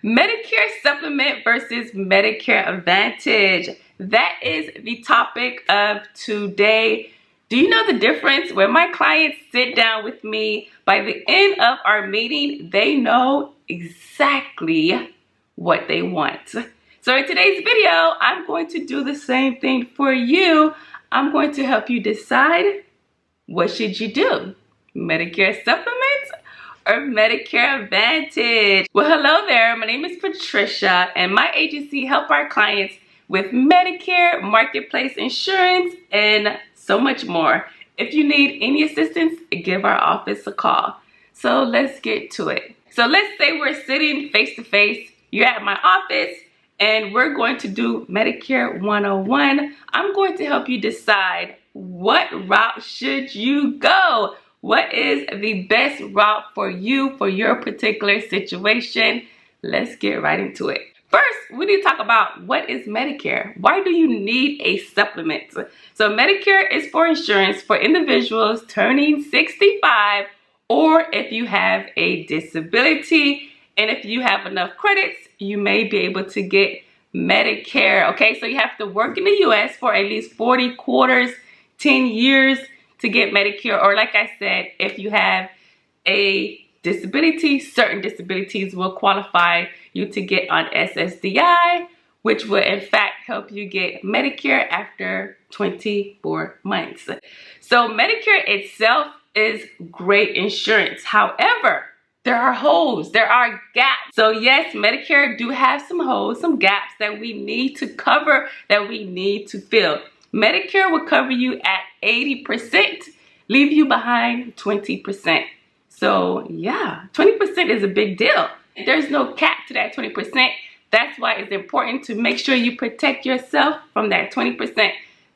Medicare Supplement versus Medicare Advantage. That is the topic of today. Do you know the difference? When my clients sit down with me, by the end of our meeting, they know exactly what they want. So in today's video, I'm going to do the same thing for you. I'm going to help you decide, what should you do? Medicare Supplement or Medicare Advantage? Well, hello there. My name is Patricia, and my agency helps our clients with Medicare, marketplace insurance, and so much more. If you need any assistance, give our office a call. So let's get to it. So let's say we're sitting face to face. You're at my office, and we're going to do Medicare 101. I'm going to help you decide, what route should you go? What is the best route for you, for your particular situation? Let's get right into it. First, we need to talk about, what is Medicare? Why do you need a supplement? So Medicare is for insurance for individuals turning 65, or if you have a disability, and if you have enough credits, you may be able to get Medicare. Okay, so you have to work in the US for at least 40 quarters, 10 years to get Medicare, or like I said, if you have a disability, certain disabilities will qualify you to get on SSDI, which will in fact help you get Medicare after 24 months. So Medicare itself is great insurance. However, there are holes, there are gaps. So yes, Medicare do have some holes, some gaps that we need to cover, that we need to fill. Medicare will cover you at 80%, leave you behind 20%. So yeah, 20% is a big deal. There's no cap to that 20%. That's why it's important to make sure you protect yourself from that 20%.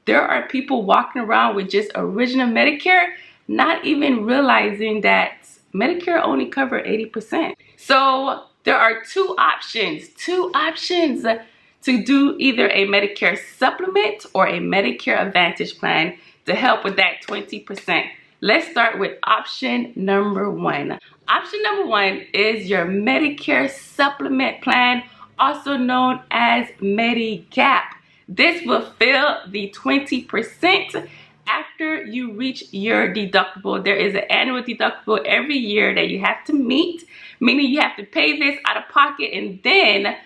There are people walking around with just original Medicare, not even realizing that Medicare only covers 80%. So there are two options to do either a Medicare Supplement or a Medicare Advantage Plan to help with that 20%. Let's start with option number one. Option number one is your Medicare Supplement Plan, also known as Medigap. This will fill the 20% after you reach your deductible. There is an annual deductible every year that you have to meet, meaning you have to pay this out of pocket, and then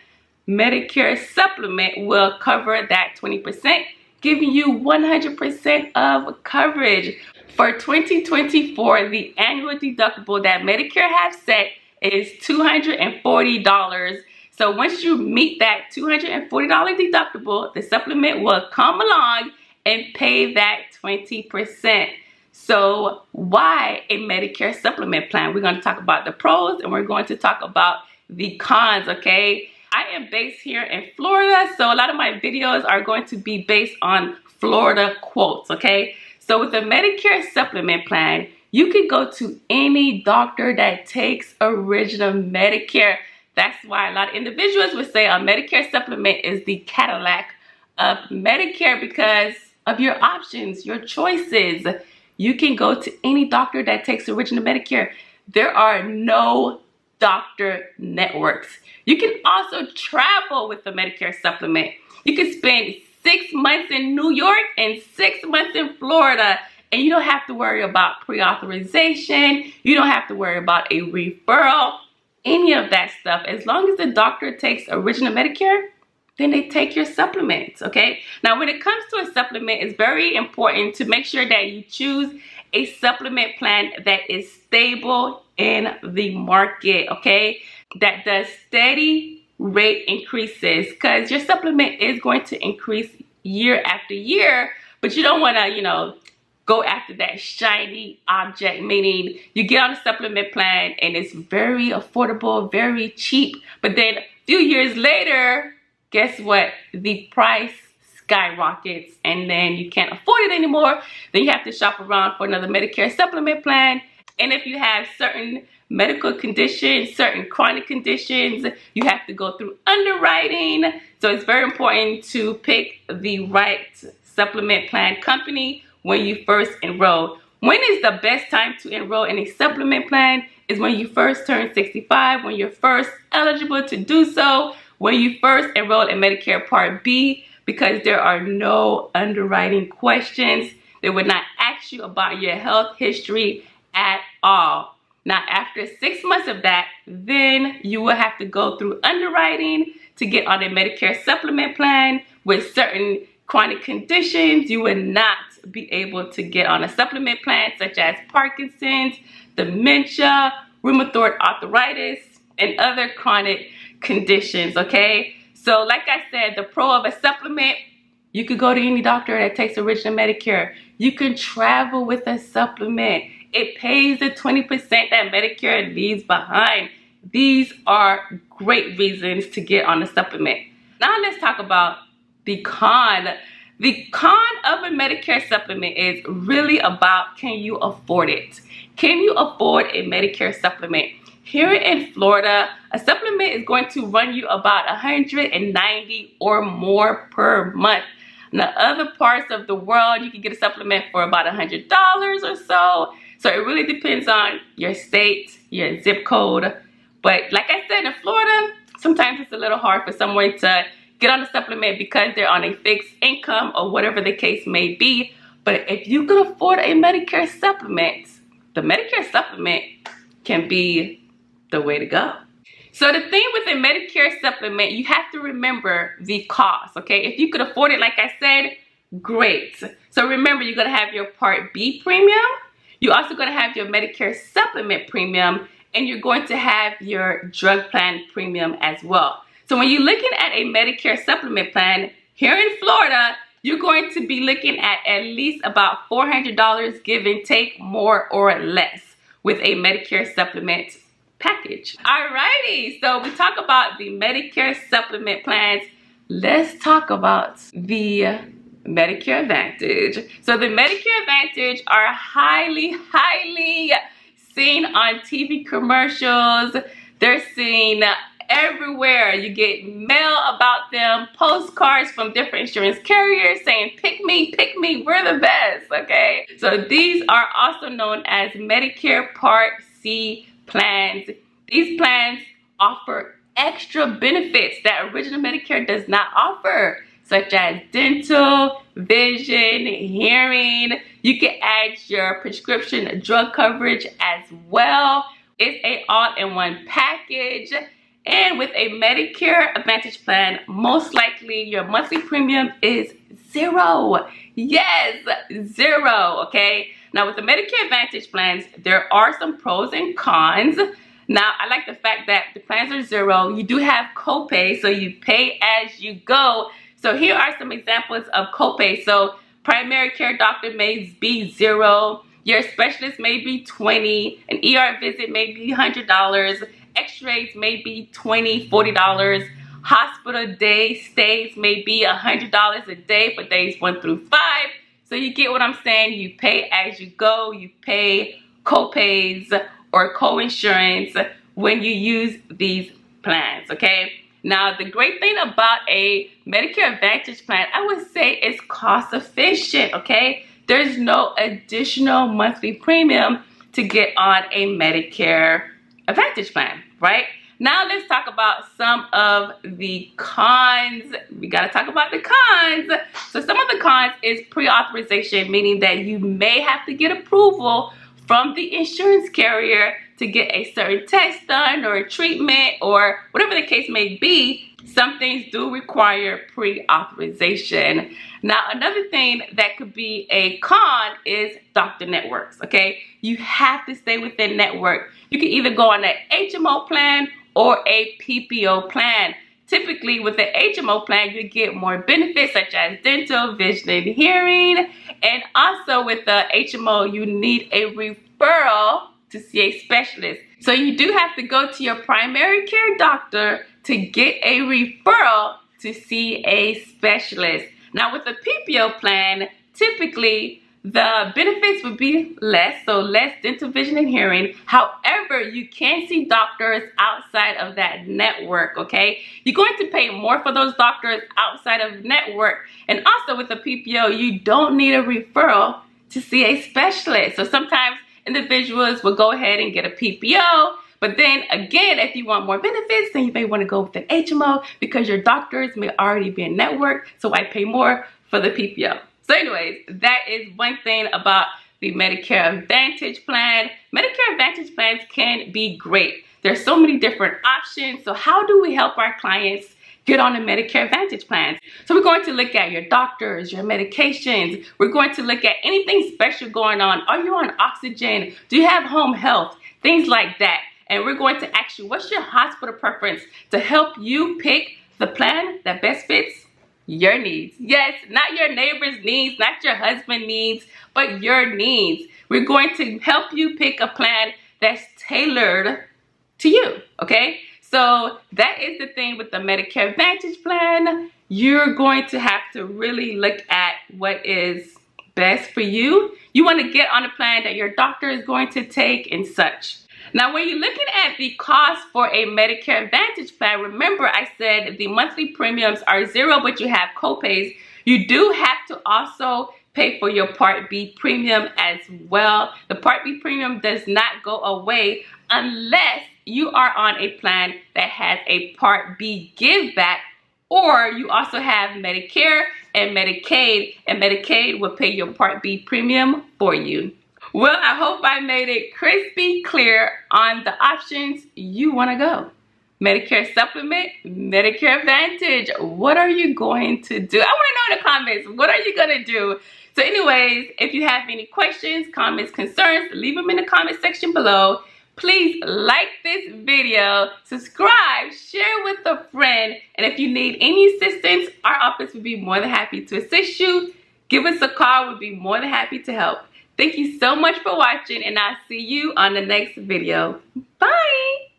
Medicare Supplement will cover that 20%, giving you 100% of coverage. For 2024, the annual deductible that Medicare has set is $240. So once you meet that $240 deductible, the supplement will come along and pay that 20%. So why a Medicare Supplement Plan? We're going to talk about the pros, and we're going to talk about the cons, okay? I am based here in Florida, so a lot of my videos are going to be based on Florida quotes, okay? So with the Medicare Supplement Plan, you can go to any doctor that takes original Medicare. That's why a lot of individuals would say a Medicare Supplement is the Cadillac of Medicare, because of your options, your choices. You can go to any doctor that takes original Medicare. There are no doctor networks. You can also travel with the Medicare Supplement. You can spend 6 months in New York and 6 months in Florida, and you don't have to worry about pre-authorization. You don't have to worry about a referral, any of that stuff. As long as the doctor takes original Medicare, then they take your supplements, okay? Now, when it comes to a supplement, it's very important to make sure that you choose a supplement plan that is stable in the market, okay? That does steady rate increases, because your supplement is going to increase year after year, but you don't want to, go after that shiny object, meaning you get on a supplement plan and it's very affordable, very cheap, but then a few years later, guess what? The price skyrockets, and then you can't afford it anymore. Then you have to shop around for another Medicare Supplement Plan. And if you have certain medical conditions, certain chronic conditions, you have to go through underwriting. So it's very important to pick the right supplement plan company when you first enroll. When is the best time to enroll in a supplement plan? is when you first turn 65, when you're first eligible to do so, when you first enroll in Medicare Part B, because there are no underwriting questions. They would not ask you about your health history at all. Now, after 6 months of that, then you will have to go through underwriting to get on a Medicare Supplement Plan. With certain chronic conditions, you would not be able to get on a supplement plan, such as Parkinson's, dementia, rheumatoid arthritis, and other chronic conditions, okay? So like I said, the pro of a supplement, you could go to any doctor that takes original Medicare. You can travel with a supplement. It pays the 20% that Medicare leaves behind. These are great reasons to get on a supplement. Now let's talk about the con. The con of a Medicare supplement is really about, can you afford it? Can you afford a Medicare supplement? Here in Florida, a supplement is going to run you about $190 or more per month. In the other parts of the world, you can get a supplement for about $100 or so. So it really depends on your state, your zip code. But like I said, in Florida, sometimes it's a little hard for someone to get on a supplement because they're on a fixed income or whatever the case may be. But if you can afford a Medicare supplement, the Medicare supplement can be the way to go. So the thing with a Medicare supplement, you have to remember the cost, okay? If you could afford it, like I said, great. So remember, you're gonna have your Part B premium. You're also gonna have your Medicare supplement premium, and you're going to have your drug plan premium as well. So when you're looking at a Medicare supplement plan here in Florida, you're going to be looking at least about $400, give and take, more or less, with a Medicare supplement package. Alrighty, so we talk about the Medicare supplement plans. Let's talk about the Medicare Advantage. So the Medicare Advantage are highly seen on TV commercials. They're seen everywhere. You get mail about them, postcards from different insurance carriers saying, pick me, we're the best, okay? So these are also known as Medicare Part C plans. These plans offer extra benefits that original Medicare does not offer, such as dental, vision, hearing. You can add your prescription drug coverage as well. It's an all-in-one package. And with a Medicare Advantage plan, most likely your monthly premium is $0. Yes, $0, okay? Now with the Medicare Advantage plans, there are some pros and cons. Now, I like the fact that the plans are $0. You do have copay, so you pay as you go. So here are some examples of copay. So primary care doctor may be $0. Your specialist may be $20. An ER visit may be $100. X-rays may be $20, $40. Hospital day stays may be $100 a day for days 1 through 5. So you get what I'm saying. You pay as you go. You pay co-pays or co-insurance when you use these plans, okay? Now, the great thing about a Medicare Advantage plan, I would say, is cost efficient, okay? There's no additional monthly premium to get on a Medicare Advantage plan, right? Now let's talk about some of the cons. We gotta talk about the cons. So some of the cons is pre-authorization, meaning that you may have to get approval from the insurance carrier to get a certain test done or a treatment or whatever the case may be. Some things do require pre-authorization. Now, another thing that could be a con is doctor networks, okay? You have to stay within network. You can either go on an HMO plan or a PPO plan. Typically, with the HMO plan, you get more benefits such as dental, vision, and hearing. And also with the HMO, you need a referral to see a specialist. So you do have to go to your primary care doctor to get a referral to see a specialist. Now with a PPO plan, typically the benefits would be less, so less dental, vision, and hearing. However, you can see doctors outside of that network, okay? You're going to pay more for those doctors outside of network. And also with the PPO, you don't need a referral to see a specialist. So sometimes individuals will go ahead and get a PPO. But then again, if you want more benefits, then you may want to go with an HMO because your doctors may already be in network. So I pay more for the PPO. So anyways, that is one thing about the Medicare Advantage Plan. Medicare Advantage plans can be great. There's so many different options. So how do we help our clients get on the Medicare Advantage plans? So we're going to look at your doctors, your medications. We're going to look at anything special going on. Are you on oxygen? Do you have home health? Things like that. And we're going to ask you, what's your hospital preference to help you pick the plan that best fits your needs. Yes, not your neighbor's needs, not your husband's needs, but your needs. We're going to help you pick a plan that's tailored to you, okay? So that is the thing with the Medicare Advantage Plan. You're going to have to really look at what is best for you. You want to get on a plan that your doctor is going to take and such. Now, when you're looking at the cost for a Medicare Advantage plan, remember I said the monthly premiums are $0, but you have copays. You do have to also pay for your Part B premium as well. The Part B premium does not go away unless you are on a plan that has a Part B give back, or you also have Medicare and Medicaid will pay your Part B premium for you. Well, I hope I made it crispy clear on the options you want to go. Medicare Supplement, Medicare Advantage. What are you going to do? I want to know in the comments, what are you going to do? So anyways, if you have any questions, comments, concerns, leave them in the comment section below. Please like this video, subscribe, share with a friend, and if you need any assistance, our office would be more than happy to assist you. Give us a call, we'll be more than happy to help. Thank you so much for watching, and I'll see you on the next video. Bye!